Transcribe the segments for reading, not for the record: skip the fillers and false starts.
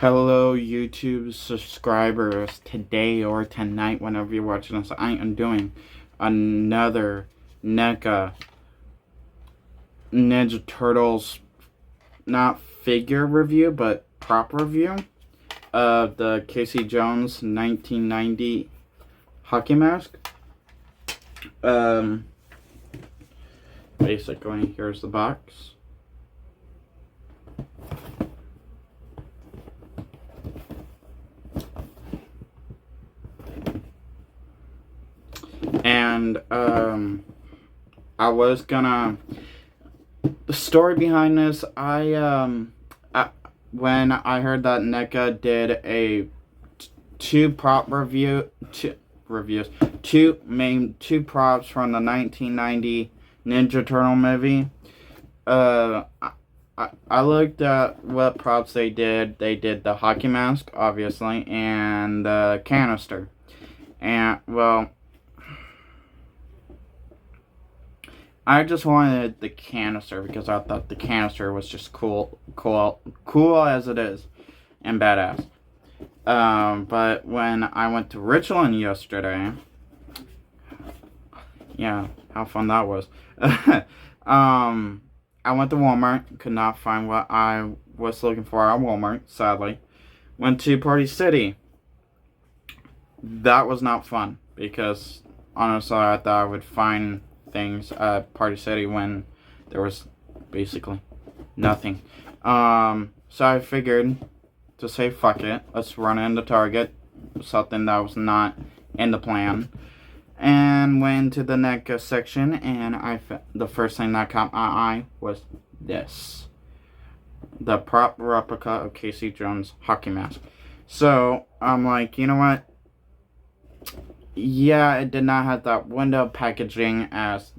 Hello, YouTube subscribers. Today or tonight, whenever you're watching this, I am doing another Neca Ninja Turtles, not figure review, but prop review of the Casey Jones 1990 hockey mask. Basically, here's the box. And I was gonna, the story behind this, when I heard that Neca did a two props from the 1990 Ninja Turtle movie. I looked at what props they did. They did the hockey mask, obviously, and the canister. And, well, I just wanted the canister because I thought the canister was just cool as it is, and badass. But when I went to Richland yesterday, yeah, how fun that was. I went to Walmart, could not find what I was looking for at Walmart, sadly. Went to Party City. That was not fun because honestly I thought I would find things at Party City when there was basically nothing. So I figured to say fuck it, let's run into Target, something that was not in the plan, and went to the Neca section, and the first thing that caught my eye was this, the prop replica of Casey Jones hockey mask. So I'm like, you know what? Yeah, it did not have that window packaging as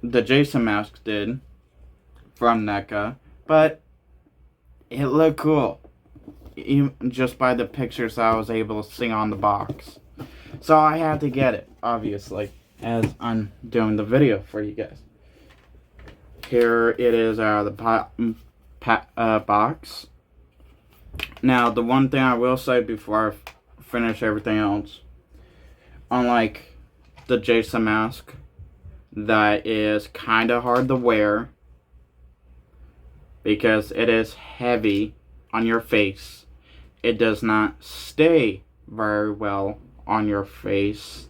the Jason mask did from Neca, but it looked cool, even just by the pictures I was able to see on the box. So I had to get it, obviously, as I'm doing the video for you guys. Here it is out of the box. Now, the one thing I will say before I finish everything else, unlike the Jason mask, that is kind of hard to wear because it is heavy on your face. It does not stay very well on your face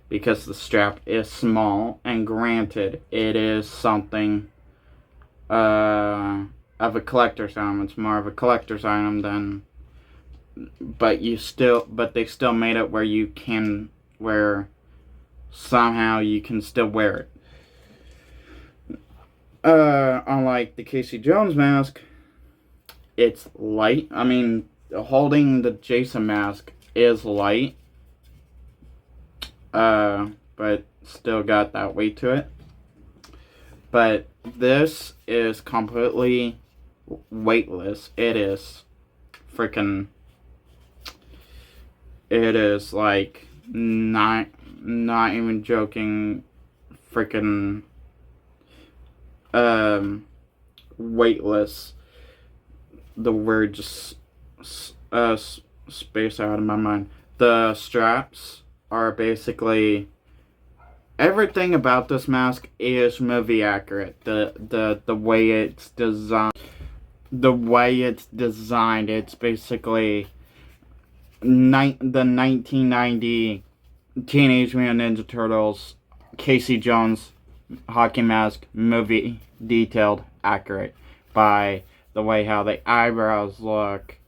because the strap is small, and granted, it is something of a collector's item. It's more of a collector's item than, but they still made it where somehow you can still wear it. Unlike the Casey Jones mask, it's light. I mean, holding the Jason mask is light, but still got that weight to it. But this is completely weightless. It is freaking, it is like, not even joking, freaking weightless. The word just spaced out of my mind. The straps are basically, everything about this mask is movie accurate. The way it's designed, it's basically the 1990 Teenage Mutant Ninja Turtles Casey Jones hockey mask movie detailed accurate by the way how the eyebrows look,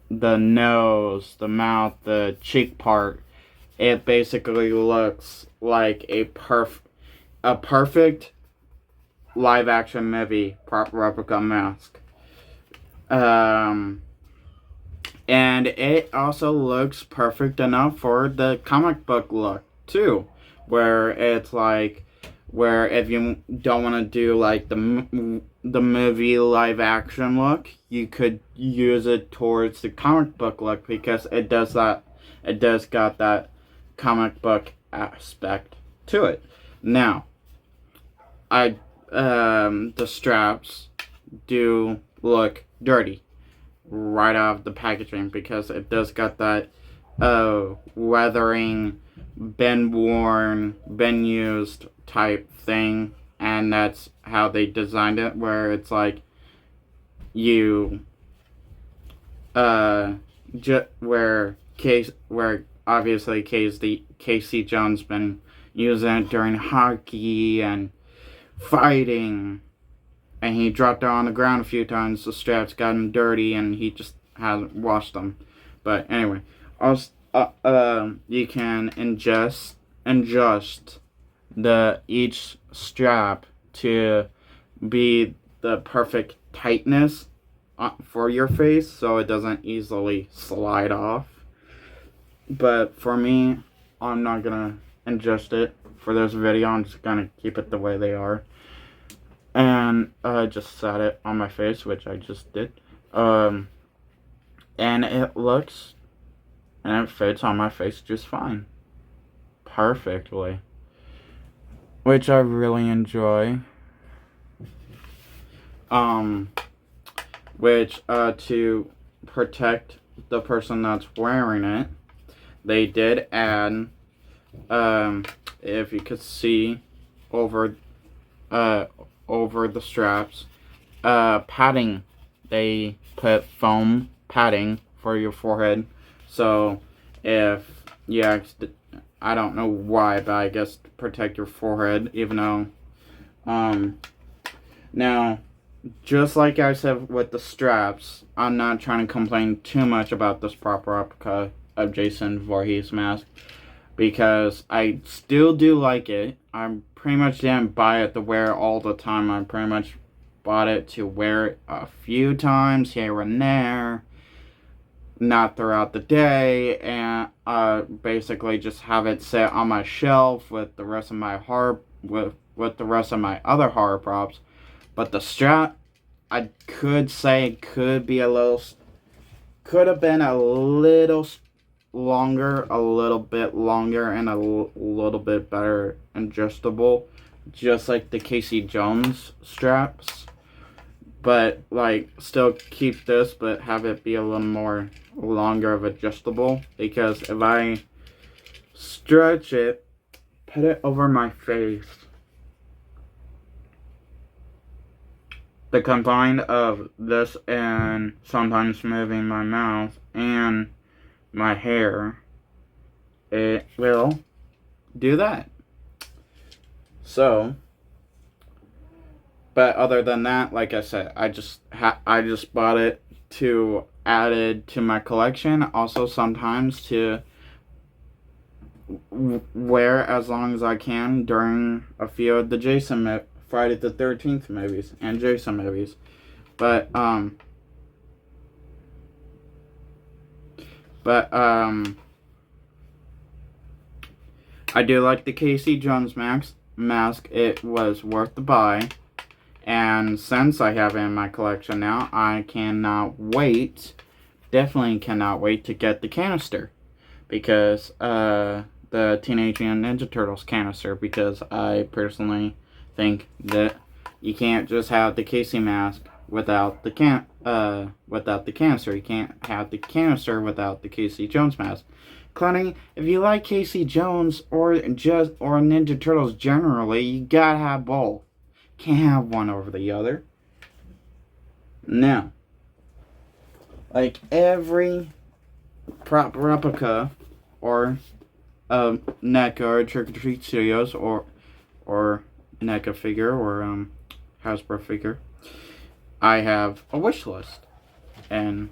the nose, the mouth, the cheek part. It basically looks like a perfect live action movie prop replica mask. And it also looks perfect enough for the comic book look too, where it's like, where if you don't want to do like the movie live action look, you could use it towards the comic book look because it does got that comic book aspect to it. Now, the straps do look dirty. right out of the packaging because it does got that weathering, been worn, been used type thing, and that's how they designed it, where it's like you where obviously Casey Jones been using it during hockey and fighting, and he dropped it on the ground a few times. The straps got him dirty, and he just hasn't washed them. But anyway, also, you can adjust the each strap to be the perfect tightness for your face, so it doesn't easily slide off. But for me, I'm not gonna adjust it for this video. I'm just gonna keep it the way they are. And I just set it on my face, which I just did. And it looks and it fits on my face just fine. Perfectly. Which I really enjoy. Which to protect the person that's wearing it, they did add, if you could see over the straps, padding. They put foam padding for your forehead, so if you I don't know why, but I guess to protect your forehead, even though, now, just like I said with the straps, I'm not trying to complain too much about this proper replica of Jason Voorhees mask, because I still do like it. I pretty much didn't buy it to wear all the time. I pretty much bought it to wear it a few times here and there, not throughout the day, and basically just have it sit on my shelf with the rest of my with the rest of my other horror props. But the strap, I could say, could have been a little longer, a little bit longer, and a little bit better adjustable, just like the Casey Jones straps. But like, still keep this, but have it be a little more longer of adjustable, because if I stretch it, put it over my face, the combine of this and sometimes moving my mouth and my hair, it will do that. So, but other than that, like I said, I just bought it to add it to my collection. Also, sometimes to wear as long as I can during a few of the Friday the 13th movies and Jason movies. But I do like the Casey Jones mask. It was worth the buy. And since I have it in my collection now, I definitely cannot wait to get the canister. Because, the Teenage Mutant Ninja Turtles canister, because I personally think that you can't just have the Casey mask without the canister. You can't have the canister without the Casey Jones mask. Including, if you like Casey Jones or Ninja Turtles generally, you gotta have both. Can't have one over the other. Now, like every prop replica or Neca or Trick or Treat Studios or Neca figure or Hasbro figure, I have a wish list, and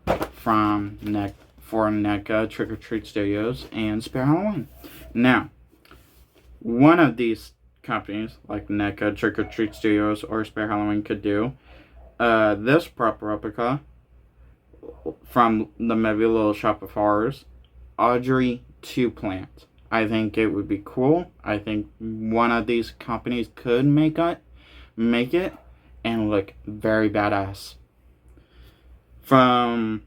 for Neca, Trick or Treat Studios, and Spare Halloween. Now, one of these companies, like Neca, Trick or Treat Studios, or Spare Halloween, could do this prop replica from the movie Little Shop of Horrors, Audrey 2 Plant. I think it would be cool. I think one of these companies could make it and look very badass. From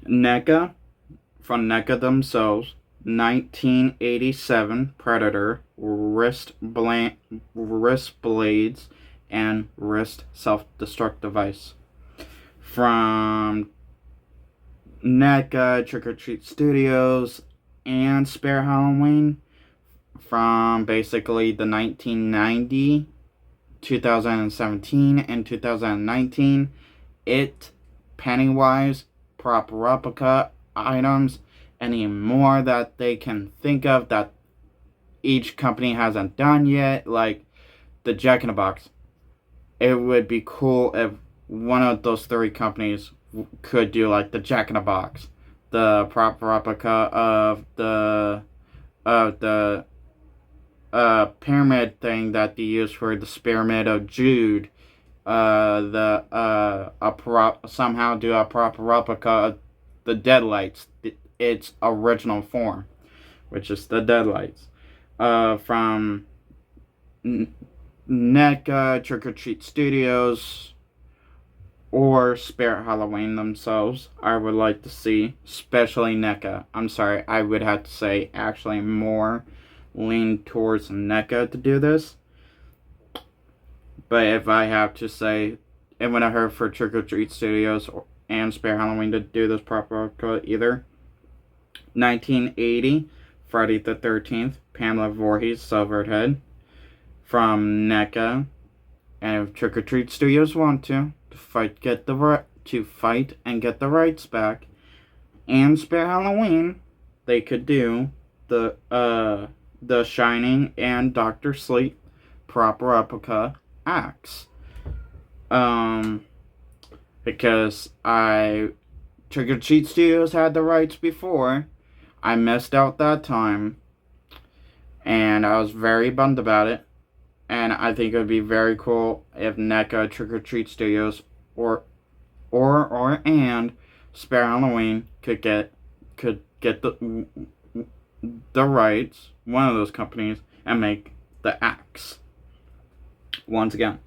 NECA themselves, 1987 Predator wrist blades and wrist self-destruct device. from Neca, Trick or Treat Studios, and Spare Halloween from basically the 1990, 2017, and 2019. It, Pennywise, Prop Replica items, any more that they can think of that each company hasn't done yet, like the Jack in the Box. It would be cool if one of those three companies could do like the Jack in the Box, the Prop Replica of the pyramid thing that they use for the Pyramid of Jude, somehow do a proper replica of the Deadlights, its original form, which is the Deadlights, from NECA, Trick or Treat Studios, or Spirit Halloween themselves. I would like to see, especially NECA. I'm sorry, I would have to say actually more lean towards NECA to do this. But if I have to say, and when I heard for Trick or Treat Studios and Spare Halloween to do this proper either, 1980, Friday the 13th, Pamela Voorhees, Severed Head, from NECA. And if Trick or Treat Studios want to fight and get the rights back, and Spare Halloween, they could do the Shining and Doctor Sleep proper replica acts. Because Trick or Treat Studios had the rights before. I missed out that time, and I was very bummed about it. And I think it would be very cool if NECA, Trick or Treat Studios, and Spare Halloween could get the rights, one of those companies, and make the acts. Once again,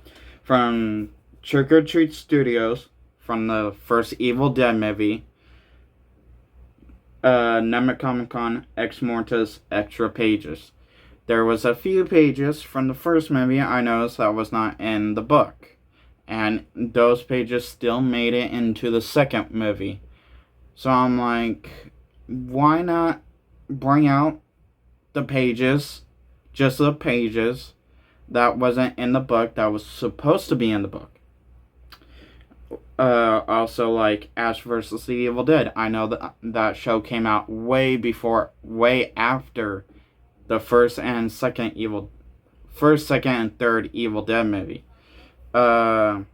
from Trick or Treat Studios, from the first Evil Dead movie, Necronomicon Ex Mortis extra pages. There was a few pages from the first movie I noticed that was not in the book, and those pages still made it into the second movie. So I'm like, why not bring out the pages, just the pages, that wasn't in the book, that was supposed to be in the book. Also, like Ash vs. the Evil Dead. I know that show came out way after the first, second, and third Evil Dead movie. So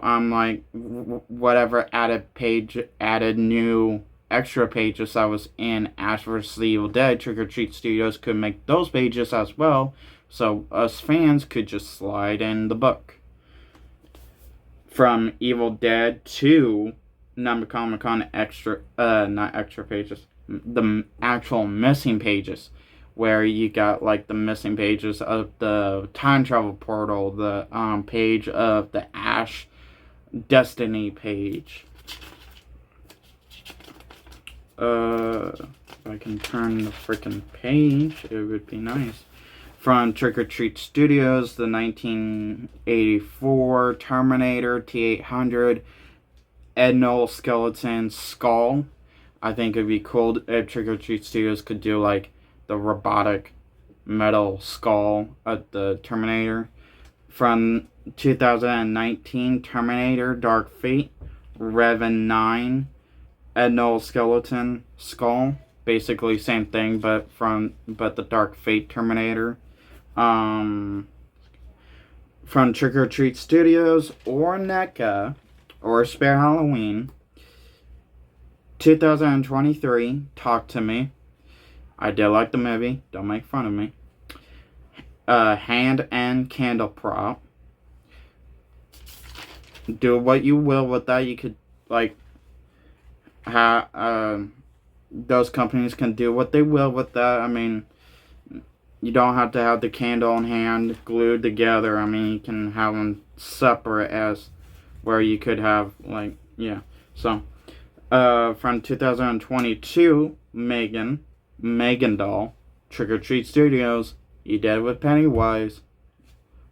I'm like, whatever added new extra pages that was in Ash vs. the Evil Dead, Trick or Treat Studios could make those pages as well, so us fans could just slide in the book. From Evil Dead to Necronomicon not extra pages, the actual missing pages, where you got like the missing pages of the time travel portal, the page of the Ash Destiny page. If I can turn the freaking page, it would be nice. From Trick or Treat Studios, the 1984 Terminator T-800 Skeleton Skull. I think it'd be cool if Trick or Treat Studios could do like the robotic metal skull of the Terminator. From 2019 Terminator Dark Fate Revan 9 Skeleton Skull. Basically same thing, but the Dark Fate Terminator. From Trick or Treat Studios or NECA or Spare Halloween, 2023, Talk to Me. I did like the movie, don't make fun of me. Hand and candle prop. Do what you will with that. You could like those companies can do what they will with that. I mean, you don't have to have the candle and hand glued together. I mean, you can have them separate, as where you could have like, yeah. So from 2022, Megan doll, Trick or Treat Studios. You did it with Pennywise.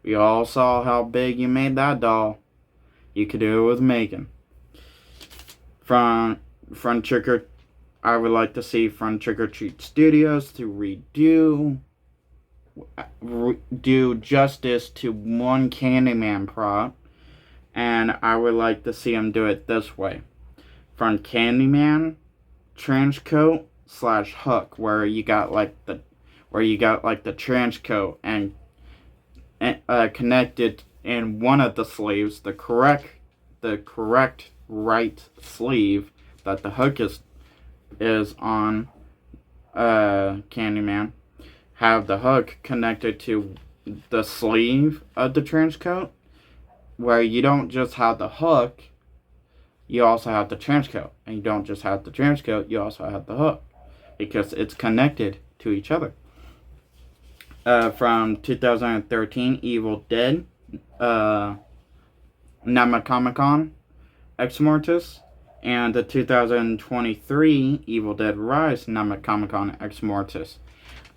We all saw how big you made that doll. You could do it with Megan. From I would like to see from Trick or Treat Studios to do justice to one Candyman prop, and I would like to see them do it this way: from Candyman, trench coat / hook, where you got like the trench coat and connected in one of the sleeves, the correct right sleeve that the hook is on Candyman. Have the hook connected to the sleeve of the trench coat, where you don't just have the hook, you also have the trench coat. And you don't just have the trench coat, you also have the hook, because it's connected to each other. From 2013, Evil Dead, Nemocomicon, Ex Mortis, and the 2023 Evil Dead Rise, Nemocomicon, Ex Mortis.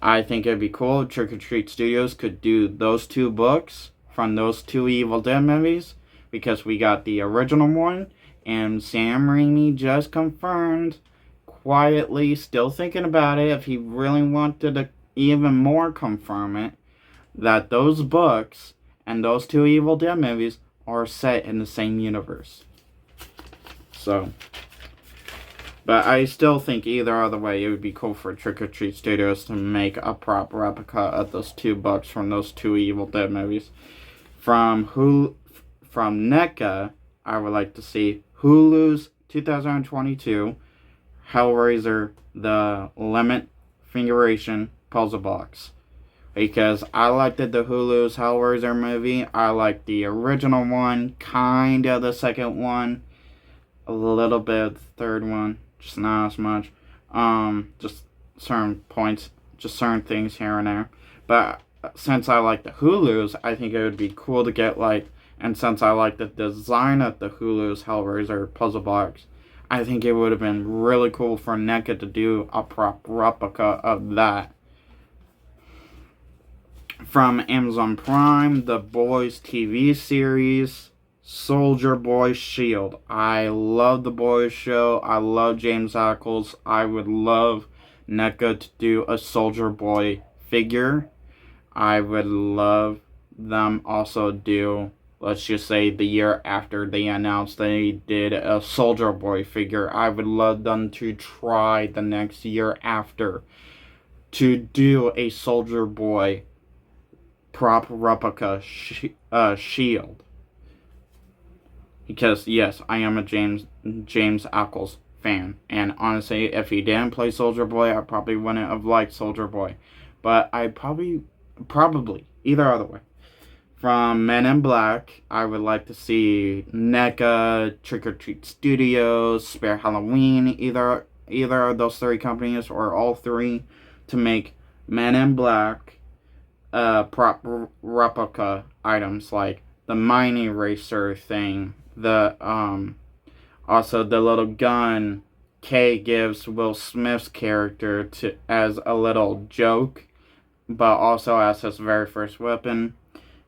I think it'd be cool if Trick or Treat Studios could do those two books from those two Evil Dead movies, because we got the original one, and Sam Raimi just confirmed, quietly, still thinking about it, if he really wanted to even more confirm it, that those books and those two Evil Dead movies are set in the same universe. So, but I still think either other way, it would be cool for Trick or Treat Studios to make a prop replica of those two books from those two Evil Dead movies. From Neca, I would like to see Hulu's 2022 Hellraiser: The Limit Figuration Puzzle Box. Because I liked the Hulu's Hellraiser movie. I liked the original one, kind of the second one, a little bit of the third one, just not as much. Just certain points, just certain things here and there. But since I like the Hulu's, I think it would be cool to get and since I like the design of the Hulu's Hellraiser puzzle box, I think it would have been really cool for NECA to do a prop replica of that. From Amazon Prime, The Boys TV series, Soldier Boy Shield. I love The Boys show. I love James Ackles. I would love NECA to do a Soldier Boy figure. I would love them also do, let's just say the year after they announced they did a Soldier Boy figure, I would love them to try the next year after to do a Soldier Boy prop replica shield. Because yes, I am a James Ackles fan, and honestly, if he didn't play Soldier Boy, I probably wouldn't have liked Soldier Boy. But I probably either other way. From Men in Black, I would like to see NECA, Trick or Treat Studios, Spare Halloween, either of those three companies or all three, to make Men in Black prop replica items like the mine eraser thing, the also the little gun Kay gives Will Smith's character as a little joke, but also as his very first weapon,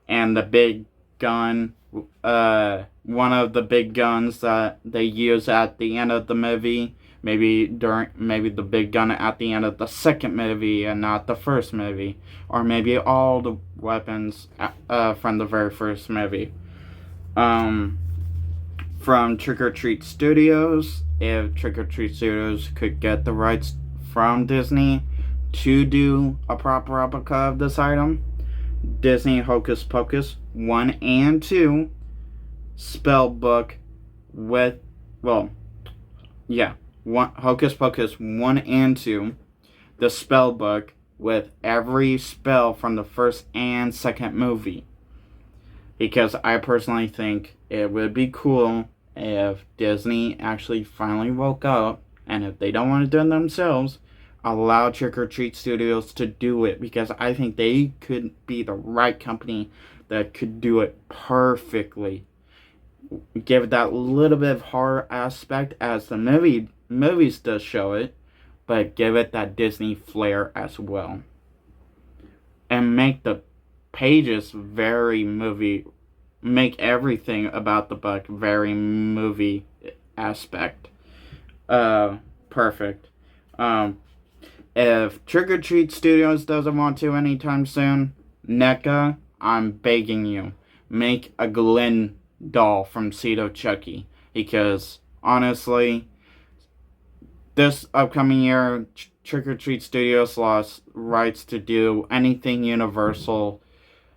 and the big gun, one of the big guns that they use at the end of the movie, maybe the big gun at the end of the second movie and not the first movie, or maybe all the weapons from the very first movie. From Trick or Treat Studios, if Trick or Treat Studios could get the rights from Disney to do a proper replica of this item, Disney Hocus Pocus 1 and 2 spell book with, Hocus Pocus 1 and 2, the spell book with every spell from the first and second movie. Because I personally think it would be cool if Disney actually finally woke up, and if they don't want to do it themselves, allow Trick or Treat Studios to do it, because I think they could be the right company that could do it perfectly. Give it that little bit of horror aspect as the movies does show it, but give it that Disney flair as well. And make the pages very movie make everything about the book very movie aspect. Perfect. If Trick or Treat Studios doesn't want to anytime soon, NECA, I'm begging you, make a Glenn doll from Seed of Chucky. Because, honestly, this upcoming year, Trick or Treat Studios lost rights to do anything Universal.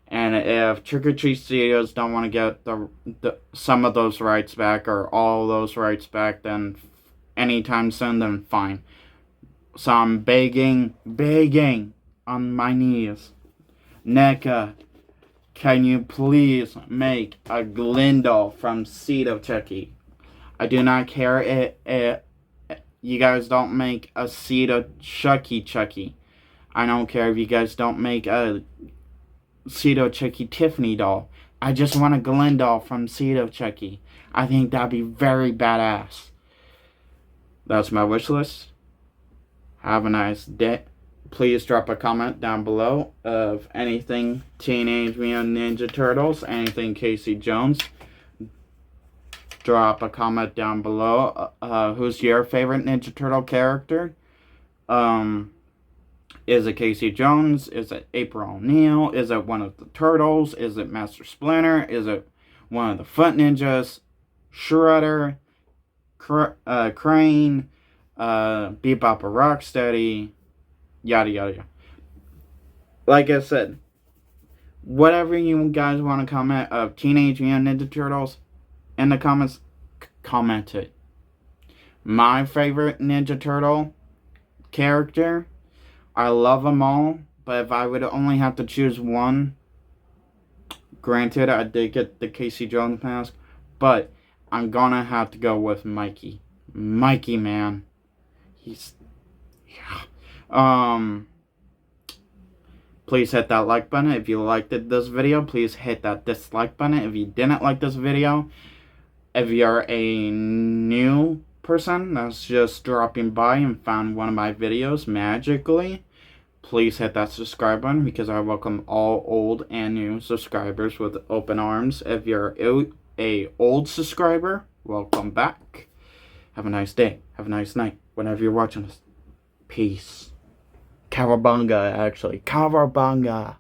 And if Trick or Treat Studios don't want to get the some of those rights back or all those rights back, then anytime soon, then fine. So I'm begging on my knees. NECA, can you please make a Glendale from Seed of Chucky? I do not care you guys don't make a Seed of Chucky. I don't care if you guys don't make a Seed of Chucky Tiffany doll. I just want a Glenn doll from Seed of Chucky. I think that'd be very badass. That's my wish list. Have a nice day. Please drop a comment down below of anything Teenage Mutant Ninja Turtles, anything Casey Jones. Drop a comment down below. Who's your favorite Ninja Turtle character? Is it Casey Jones? Is it April O'Neil? Is it one of the Turtles? Is it Master Splinter? Is it one of the Foot Ninjas? Shredder? Crane? Bebop or Rocksteady? Yada yada yada. Like I said, whatever you guys want to comment of Teenage Mutant Ninja Turtles in the comments, comment it. My favorite Ninja Turtle character, I love them all, but if I would only have to choose one, granted I did get the Casey Jones mask, but I'm gonna have to go with Mikey. Mikey, man. He's, yeah. Please hit that like button if you liked this video. Please hit that dislike button if you didn't like this video. If you're a new person that's just dropping by and found one of my videos magically, please hit that subscribe button because I welcome all old and new subscribers with open arms. If you're a old subscriber, welcome back. Have a nice day. Have a nice night. Whenever you're watching this. Peace. Cowabunga, actually. Cowabunga.